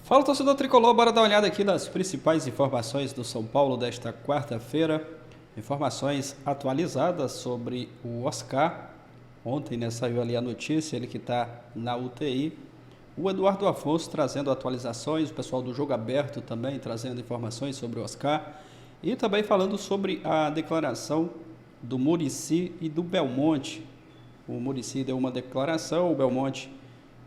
Fala, torcedor tricolor, bora dar uma olhada aqui nas principais informações do São Paulo desta quarta-feira. Informações atualizadas sobre o Oscar. Ontem, né, saiu ali a notícia, ele que está na UTI. O Eduardo Afonso trazendo atualizações, o pessoal do Jogo Aberto também trazendo informações sobre o Oscar. E também falando sobre a declaração do Muricy e do Belmonte. O Muricy deu uma declaração, o Belmonte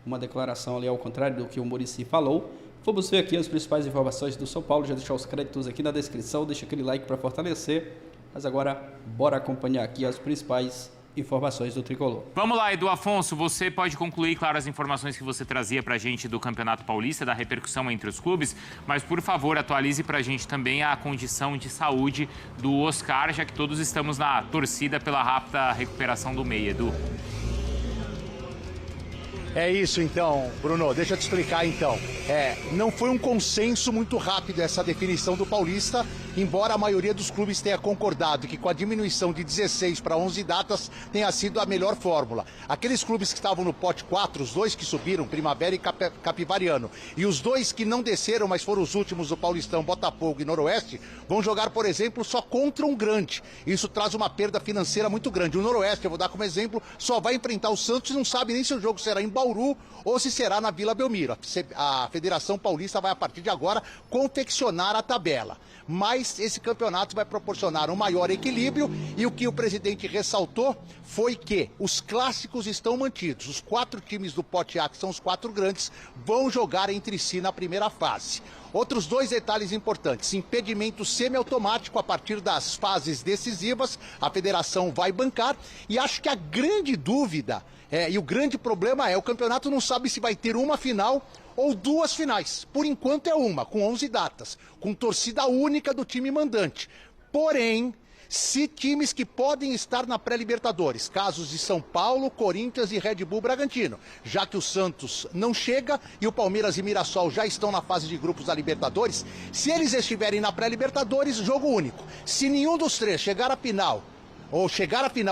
uma declaração ali ao contrário do que o Muricy falou. Vamos ver aqui as principais informações do São Paulo, já deixar os créditos aqui na descrição, deixa aquele like para fortalecer. Mas agora, bora acompanhar aqui as principais informações do Tricolor. Vamos lá, Edu Afonso, você pode concluir, claro, as informações que você trazia pra gente do Campeonato Paulista, da repercussão entre os clubes, mas, por favor, atualize pra gente também a condição de saúde do Oscar, já que todos estamos na torcida pela rápida recuperação do meia, Edu. É isso então, Bruno, deixa eu te explicar então. Não foi um consenso muito rápido essa definição do Paulista, embora a maioria dos clubes tenha concordado que com a diminuição de 16 para 11 datas tenha sido a melhor fórmula. Aqueles clubes que estavam no pote 4, os dois que subiram, Primavera e Capivariano, e os dois que não desceram, mas foram os últimos do Paulistão, Botafogo e Noroeste, vão jogar, por exemplo, só contra um grande. Isso traz uma perda financeira muito grande. O Noroeste, eu vou dar como exemplo, só vai enfrentar o Santos e não sabe nem se o jogo será em Bauru ou se será na Vila Belmiro. A Federação Paulista vai, a partir de agora, confeccionar a tabela. Mas esse campeonato vai proporcionar um maior equilíbrio e o que o presidente ressaltou foi que os clássicos estão mantidos. Os 4 times do pote A, que são os 4 grandes, vão jogar entre si na primeira fase. Outros 2 detalhes importantes: impedimento semiautomático a partir das fases decisivas, a federação vai bancar, e acho que a grande dúvida e o grande problema o campeonato não sabe se vai ter uma final ou 2 finais. Por enquanto é uma, com 11 datas, com torcida única do time mandante. Porém, se times que podem estar na pré-Libertadores, casos de São Paulo, Corinthians e Red Bull Bragantino, já que o Santos não chega e o Palmeiras e Mirassol já estão na fase de grupos da Libertadores, se eles estiverem na pré-Libertadores, jogo único. Se nenhum dos 3 chegar à final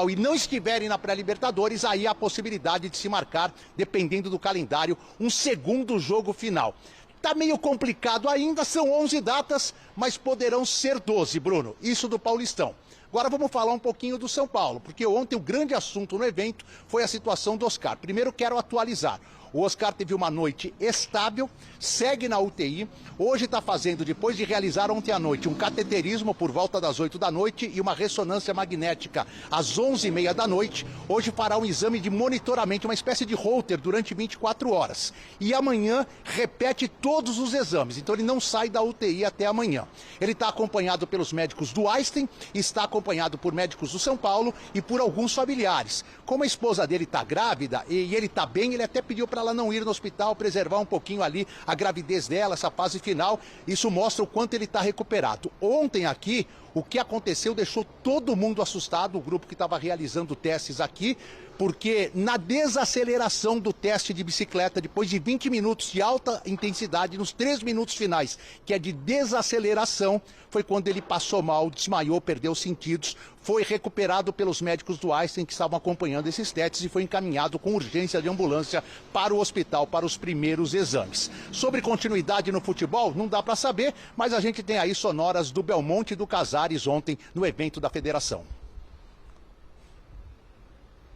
e não estiverem na pré-Libertadores, aí há a possibilidade de se marcar, dependendo do calendário, um segundo jogo final. Tá meio complicado ainda, são 11 datas, mas poderão ser 12, Bruno. Isso do Paulistão. Agora vamos falar um pouquinho do São Paulo, porque ontem o grande assunto no evento foi a situação do Oscar. Primeiro quero atualizar. O Oscar teve uma noite estável, segue na UTI. Hoje está fazendo, depois de realizar ontem à noite, um cateterismo por volta das 8 da noite e uma ressonância magnética às 11h30 da noite. Hoje fará um exame de monitoramento, uma espécie de holter, durante 24 horas. E amanhã repete todos os exames, então ele não sai da UTI até amanhã. Ele está acompanhado pelos médicos do Einstein, está acompanhado por médicos do São Paulo e por alguns familiares. Como a esposa dele está grávida e ele está bem, ele até pediu para ela não ir no hospital, preservar um pouquinho ali a gravidez dela, essa fase final. Isso mostra o quanto ele está recuperado. Ontem aqui, o que aconteceu deixou todo mundo assustado, o grupo que estava realizando testes aqui, porque na desaceleração do teste de bicicleta, depois de 20 minutos de alta intensidade, nos 3 minutos finais, que é de desaceleração, foi quando ele passou mal, desmaiou, perdeu os sentidos, foi recuperado pelos médicos do Einstein que estavam acompanhando esses testes e foi encaminhado com urgência de ambulância para o hospital para os primeiros exames. Sobre continuidade no futebol, não dá para saber, mas a gente tem aí sonoras do Belmonte e do Casares ontem no evento da federação.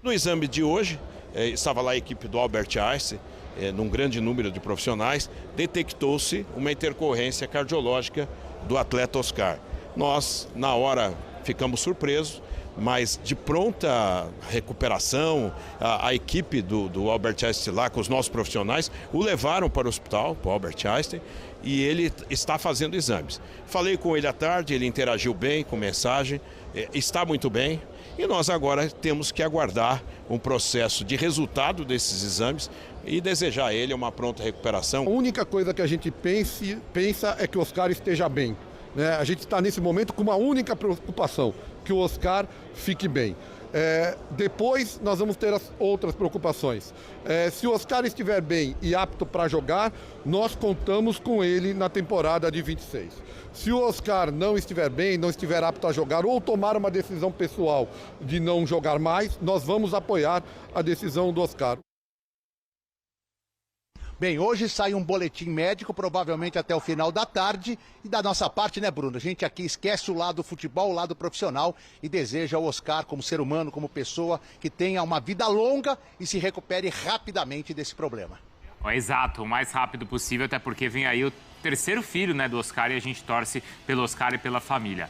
No exame de hoje, estava lá a equipe do Albert Einstein, num grande número de profissionais, detectou-se uma intercorrência cardiológica do atleta Oscar. Nós, na hora, ficamos surpresos, mas de pronta recuperação, a equipe do Albert Einstein lá, com os nossos profissionais, o levaram para o hospital, para o Albert Einstein, e ele está fazendo exames. Falei com ele à tarde, ele interagiu bem com mensagem, está muito bem. E nós agora temos que aguardar um processo de resultado desses exames e desejar a ele uma pronta recuperação. A única coisa que a gente pensa é que o Oscar esteja bem, né? A gente está nesse momento com uma única preocupação, que o Oscar fique bem. Depois nós vamos ter as outras preocupações. Se o Oscar estiver bem e apto para jogar, nós contamos com ele na temporada de 26. Se o Oscar não estiver bem, não estiver apto a jogar ou tomar uma decisão pessoal de não jogar mais, nós vamos apoiar a decisão do Oscar. Bem, hoje sai um boletim médico, provavelmente até o final da tarde. E da nossa parte, né, Bruno? A gente aqui esquece o lado futebol, o lado profissional e deseja ao Oscar, como ser humano, como pessoa, que tenha uma vida longa e se recupere rapidamente desse problema. Exato, o mais rápido possível, até porque vem aí o terceiro filho, né, do Oscar, e a gente torce pelo Oscar e pela família.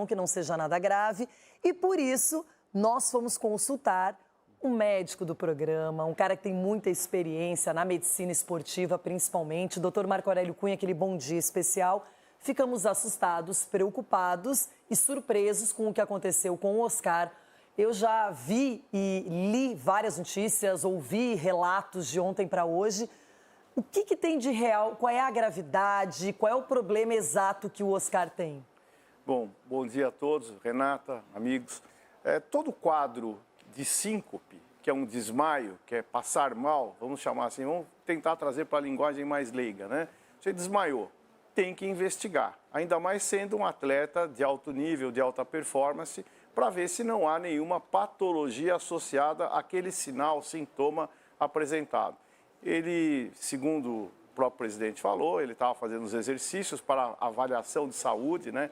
Que não seja nada grave, e por isso nós fomos consultar um médico do programa, um cara que tem muita experiência na medicina esportiva, principalmente, o Dr. Marco Aurélio Cunha, aquele bom dia especial. Ficamos assustados, preocupados e surpresos com o que aconteceu com o Oscar. Eu já vi e li várias notícias, ouvi relatos de ontem para hoje. O que tem de real? Qual é a gravidade? Qual é o problema exato que o Oscar tem? Bom dia a todos, Renata, amigos. Todo quadro de síncope, que é um desmaio, que é passar mal, vamos chamar assim, vamos tentar trazer para a linguagem mais leiga, né? Você desmaiou, tem que investigar, ainda mais sendo um atleta de alto nível, de alta performance, para ver se não há nenhuma patologia associada àquele sinal, sintoma apresentado. Ele, segundo o próprio presidente falou, ele estava fazendo os exercícios para avaliação de saúde, né,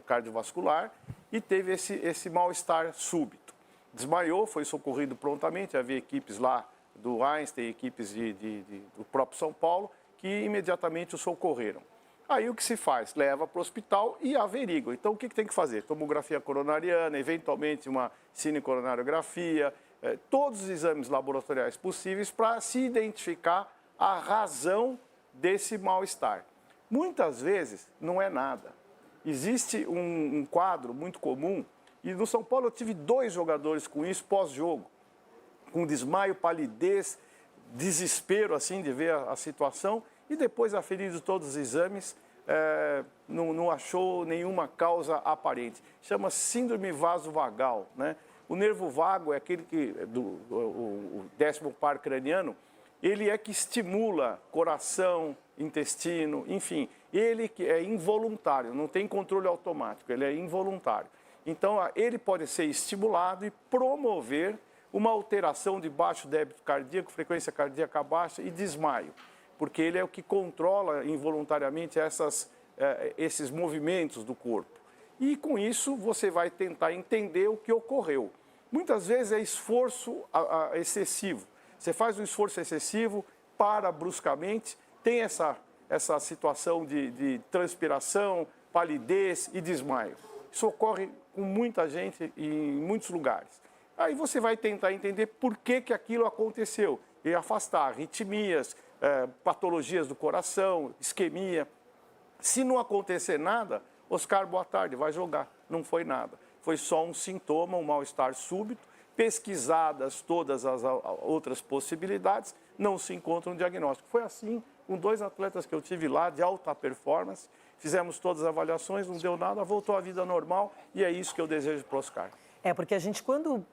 cardiovascular, e teve esse mal-estar súbito. Desmaiou, foi socorrido prontamente, havia equipes lá do Einstein, equipes do próprio São Paulo, que imediatamente o socorreram. Aí o que se faz? Leva para o hospital e averigua. Então o que tem que fazer? Tomografia coronariana, eventualmente uma cinecoronariografia, todos os exames laboratoriais possíveis para se identificar a razão desse mal-estar. Muitas vezes não é nada. Existe um quadro muito comum, e no São Paulo eu tive 2 jogadores com isso pós-jogo, com desmaio, palidez, desespero assim de ver a situação, e depois aferido todos os exames, não achou nenhuma causa aparente. Chama síndrome vasovagal, né? O nervo vago é aquele que, o 10º par craniano, ele é que estimula coração, intestino, enfim. Ele que é involuntário, não tem controle automático, ele é involuntário. Então, ele pode ser estimulado e promover uma alteração de baixo débito cardíaco, frequência cardíaca baixa e desmaio, porque ele é o que controla involuntariamente esses movimentos do corpo. E com isso você vai tentar entender o que ocorreu. Muitas vezes é esforço excessivo. Você faz um esforço excessivo, para bruscamente, tem essa situação de transpiração, palidez e desmaio. Isso ocorre com muita gente e em muitos lugares. Aí você vai tentar entender por que aquilo aconteceu e afastar arritmias, patologias do coração, isquemia. Se não acontecer nada, Oscar, boa tarde, vai jogar. Não foi nada. Foi só um sintoma, um mal-estar súbito. Pesquisadas todas as outras possibilidades, não se encontra um diagnóstico. Foi assim com 2 atletas que eu tive lá, de alta performance. Fizemos todas as avaliações, não deu nada, voltou à vida normal e é isso que eu desejo para o Oscar. Porque a gente, quando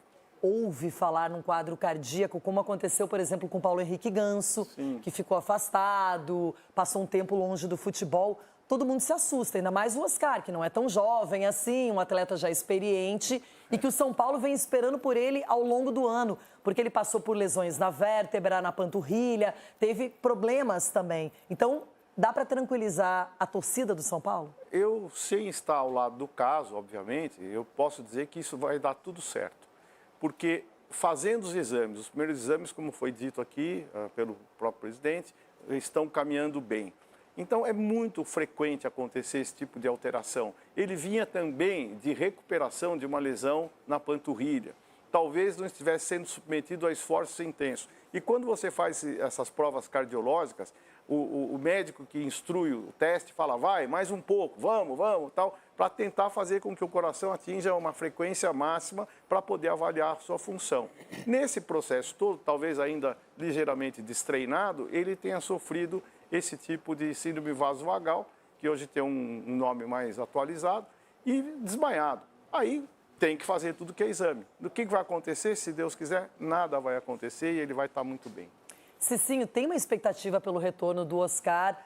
ouve falar num quadro cardíaco, como aconteceu, por exemplo, com o Paulo Henrique Ganso, sim, que ficou afastado, passou um tempo longe do futebol, todo mundo se assusta, ainda mais o Oscar, que não é tão jovem assim, um atleta já experiente, e que o São Paulo vem esperando por ele ao longo do ano, porque ele passou por lesões na vértebra, na panturrilha, teve problemas também. Então, dá para tranquilizar a torcida do São Paulo? Eu, sem estar ao lado do caso, obviamente, eu posso dizer que isso vai dar tudo certo. Porque fazendo os exames, os primeiros exames, como foi dito aqui pelo próprio presidente, estão caminhando bem. Então, é muito frequente acontecer esse tipo de alteração. Ele vinha também de recuperação de uma lesão na panturrilha. Talvez não estivesse sendo submetido a esforços intensos. E quando você faz essas provas cardiológicas, o médico que instrui o teste fala, vai, mais um pouco, vamos, tal, para tentar fazer com que o coração atinja uma frequência máxima para poder avaliar a sua função. Nesse processo todo, talvez ainda ligeiramente destreinado, ele tenha sofrido esse tipo de síndrome vasovagal, que hoje tem um nome mais atualizado, e desmaiado. Aí tem que fazer tudo que é exame. Do que vai acontecer, se Deus quiser, nada vai acontecer e ele vai estar muito bem. Cicinho, tem uma expectativa pelo retorno do Oscar?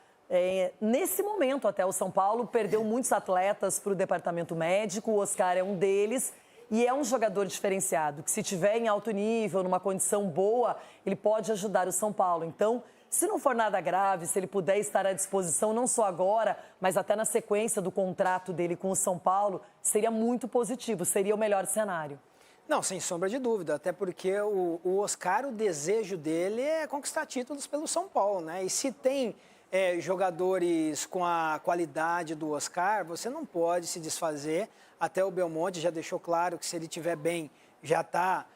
Nesse momento, até o São Paulo perdeu muitos atletas para o departamento médico, o Oscar é um deles. E é um jogador diferenciado, que se tiver em alto nível, numa condição boa, ele pode ajudar o São Paulo. Então, Se não for nada grave, se ele puder estar à disposição, não só agora, mas até na sequência do contrato dele com o São Paulo, seria muito positivo, seria o melhor cenário. Não, sem sombra de dúvida, até porque o Oscar, o desejo dele é conquistar títulos pelo São Paulo, né? E se tem jogadores com a qualidade do Oscar, você não pode se desfazer. Até o Belmonte já deixou claro que se ele estiver bem, já está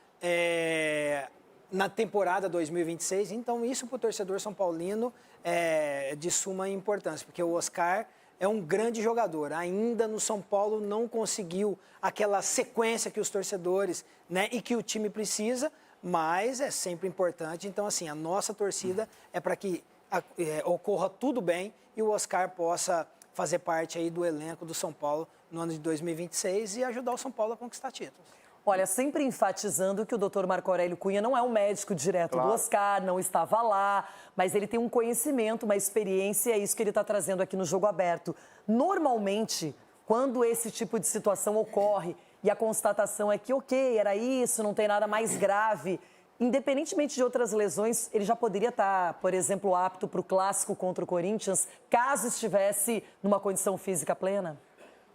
na temporada 2026. Então isso para o torcedor são paulino é de suma importância, porque o Oscar é um grande jogador. Ainda no São Paulo não conseguiu aquela sequência que os torcedores, né, e que o time precisa, mas é sempre importante. Então, assim, a nossa torcida é para que ocorra tudo bem e o Oscar possa fazer parte aí do elenco do São Paulo no ano de 2026 e ajudar o São Paulo a conquistar títulos. Olha, sempre enfatizando que o Dr. Marco Aurélio Cunha não é um médico direto do Oscar, não estava lá, mas ele tem um conhecimento, uma experiência, é isso que ele está trazendo aqui no Jogo Aberto. Normalmente, quando esse tipo de situação ocorre e a constatação é que, ok, era isso, não tem nada mais grave, independentemente de outras lesões, ele já poderia estar, por exemplo, apto para o clássico contra o Corinthians, caso estivesse numa condição física plena?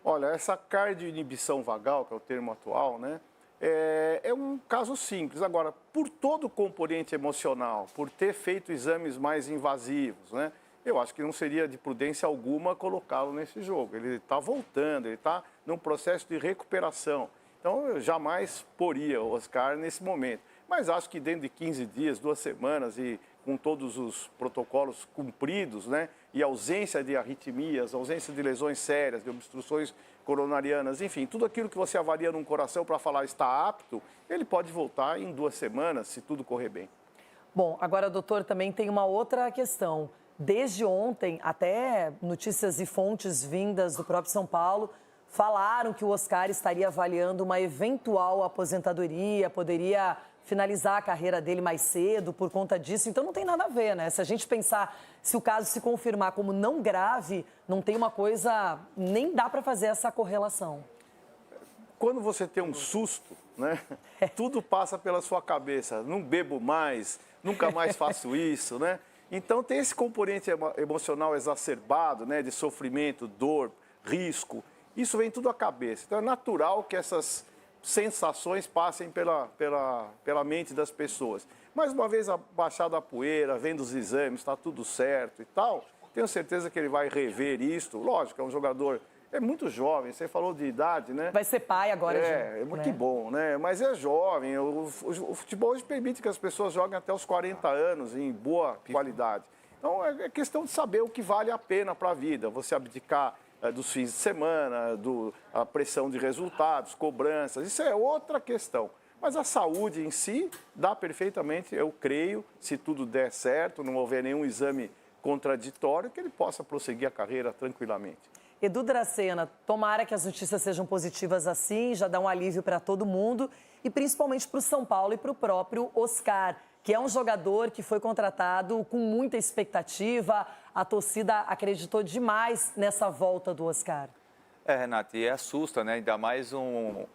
Olha, essa cardioinibição vagal, que é o termo atual, né? É um caso simples. Agora, por todo o componente emocional, por ter feito exames mais invasivos, né? Eu acho que não seria de prudência alguma colocá-lo nesse jogo. Ele está voltando, ele está num processo de recuperação. Então, eu jamais poria o Oscar nesse momento. Mas acho que dentro de 15 dias, 2 semanas e com todos os protocolos cumpridos, né? E ausência de arritmias, ausência de lesões sérias, de obstruções coronarianas, enfim, tudo aquilo que você avalia num coração para falar está apto, ele pode voltar em 2 semanas, se tudo correr bem. Bom, agora, doutor, também tem uma outra questão. Desde ontem, até notícias e fontes vindas do próprio São Paulo falaram que o Oscar estaria avaliando uma eventual aposentadoria, poderia finalizar a carreira dele mais cedo por conta disso. Então não tem nada a ver, né? Se a gente pensar, se o caso se confirmar como não grave, não tem uma coisa, nem dá para fazer essa correlação. Quando você tem um susto, né? Tudo passa pela sua cabeça. Não bebo mais, nunca mais faço isso, né? Então tem esse componente emocional exacerbado, né? De sofrimento, dor, risco. Isso vem tudo à cabeça. Então é natural que essas sensações passem pela mente das pessoas. Mas uma vez abaixada a poeira, vendo os exames, está tudo certo e tal, tenho certeza que ele vai rever isso. Lógico, é um jogador, é muito jovem, você falou de idade, né? Vai ser pai agora. Que bom, né? Mas é jovem, o futebol hoje permite que as pessoas joguem até os 40 anos em boa qualidade. Então é questão de saber o que vale a pena para a vida, você abdicar dos fins de semana, a pressão de resultados, cobranças, isso é outra questão. Mas a saúde em si dá perfeitamente, eu creio, se tudo der certo, não houver nenhum exame contraditório, que ele possa prosseguir a carreira tranquilamente. Edu Dracena, tomara que as notícias sejam positivas assim, já dá um alívio para todo mundo e principalmente para o São Paulo e para o próprio Oscar, que é um jogador que foi contratado com muita expectativa. A torcida acreditou demais nessa volta do Oscar. Renato, e assusta, né? Ainda mais um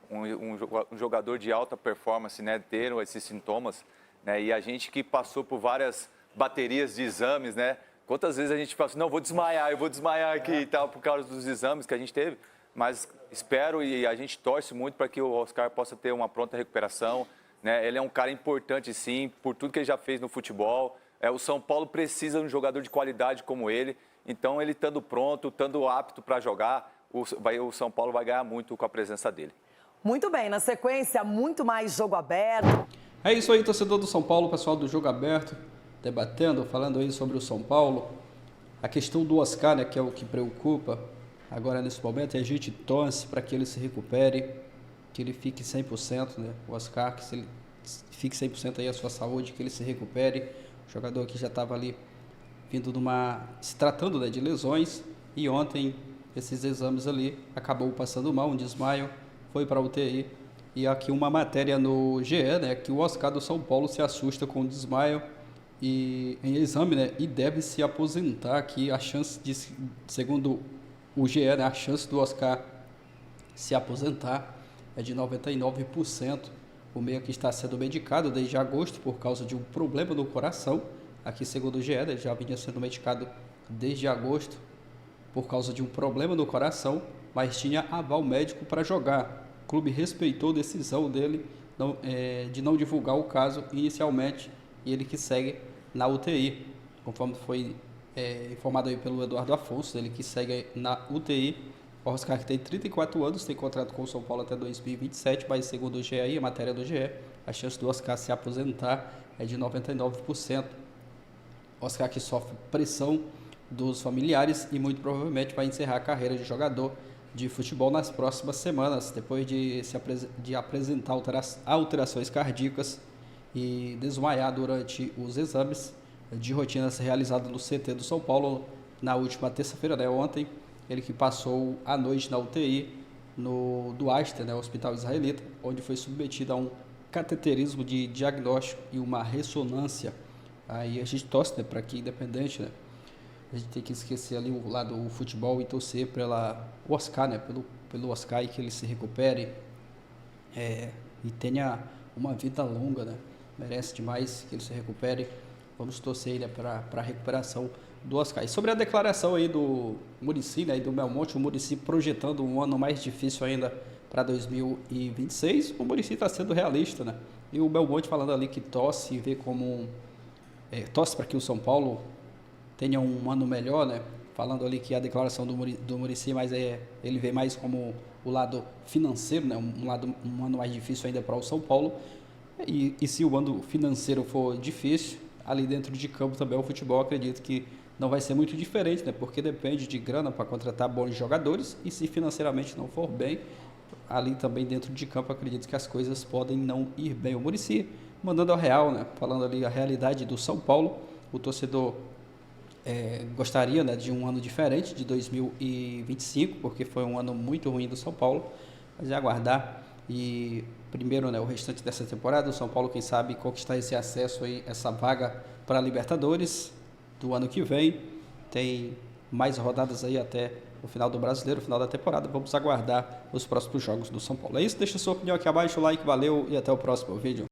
jogador de alta performance, né? Ter esses sintomas, né? E a gente que passou por várias baterias de exames, né? Quantas vezes a gente fala assim, não, eu vou desmaiar aqui e tal, por causa dos exames que a gente teve. Mas espero e a gente torce muito para que o Oscar possa ter uma pronta recuperação, né? Ele é um cara importante, sim, por tudo que ele já fez no futebol. O São Paulo precisa de um jogador de qualidade como ele. Então, ele estando pronto, estando apto para jogar, o São Paulo vai ganhar muito com a presença dele. Muito bem, na sequência, muito mais Jogo Aberto. É isso aí, torcedor do São Paulo, pessoal do Jogo Aberto, debatendo, falando aí sobre o São Paulo. A questão do Oscar, né, que é o que preocupa agora nesse momento, e a gente torce para que ele se recupere, que ele fique 100%, né? O Oscar, que ele fique 100% aí a sua saúde, que ele se recupere. O jogador que já estava ali vindo se tratando, né, de lesões, e ontem esses exames ali acabou passando mal, um desmaio, foi para a UTI. E aqui uma matéria no GE, né, que o Oscar do São Paulo se assusta com o desmaio e em exame, né, e deve se aposentar. Aqui a chance de, segundo o GE, né, a chance do Oscar se aposentar é de 99%. O meia que está sendo medicado desde agosto por causa de um problema no coração. aqui segundo o GE, ele já vinha sendo medicado desde agosto por causa de um problema no coração, mas tinha aval médico para jogar. O clube respeitou a decisão dele de não divulgar o caso inicialmente, e ele que segue na UTI, conforme foi informado aí pelo Eduardo Afonso, ele que segue na UTI. O Oscar, que tem 34 anos, tem contrato com o São Paulo até 2027, mas segundo o GE, a matéria do GE, a chance do Oscar se aposentar é de 99%. Oscar que sofre pressão dos familiares e muito provavelmente vai encerrar a carreira de jogador de futebol nas próximas semanas, depois de apresentar alterações cardíacas e desmaiar durante os exames de rotinas realizados no CT do São Paulo na última terça-feira, né, ontem. Ele que passou a noite na UTI do Aster, né, Hospital Israelita, onde foi submetido a um cateterismo de diagnóstico e uma ressonância. Aí a gente torce, né, para que, independente, né, a gente tem que esquecer ali o lado do futebol e torcer pelo Oscar, né, pelo Oscar, e que ele se recupere e tenha uma vida longa, né, merece demais que ele se recupere. Vamos torcer, né, para a recuperação do Oscar. E sobre a declaração aí do Muricy, né, e do Belmonte, o Muricy projetando um ano mais difícil ainda para 2026, o Muricy está sendo realista, né? E o Belmonte falando ali que torce e vê como torce para que o São Paulo tenha um ano melhor, né? Falando ali que a declaração do Muricy, mas ele vê mais como o lado financeiro, né? Um ano mais difícil ainda para o São Paulo. E se o ano financeiro for difícil, ali dentro de campo também o futebol, acredito que não vai ser muito diferente, né? Porque depende de grana para contratar bons jogadores, e se financeiramente não for bem, ali também dentro de campo acredito que as coisas podem não ir bem. O Muricy mandando a real, né? Falando ali a realidade do São Paulo, o torcedor gostaria, né, de um ano diferente, de 2025, porque foi um ano muito ruim do São Paulo, mas é aguardar. E primeiro, né, o restante dessa temporada, o São Paulo, quem sabe, conquistar esse acesso aí, essa vaga para a Libertadores do ano que vem. Tem mais rodadas aí até o final do Brasileiro, final da temporada. Vamos aguardar os próximos jogos do São Paulo. É isso, deixa a sua opinião aqui abaixo, like, valeu e até o próximo vídeo.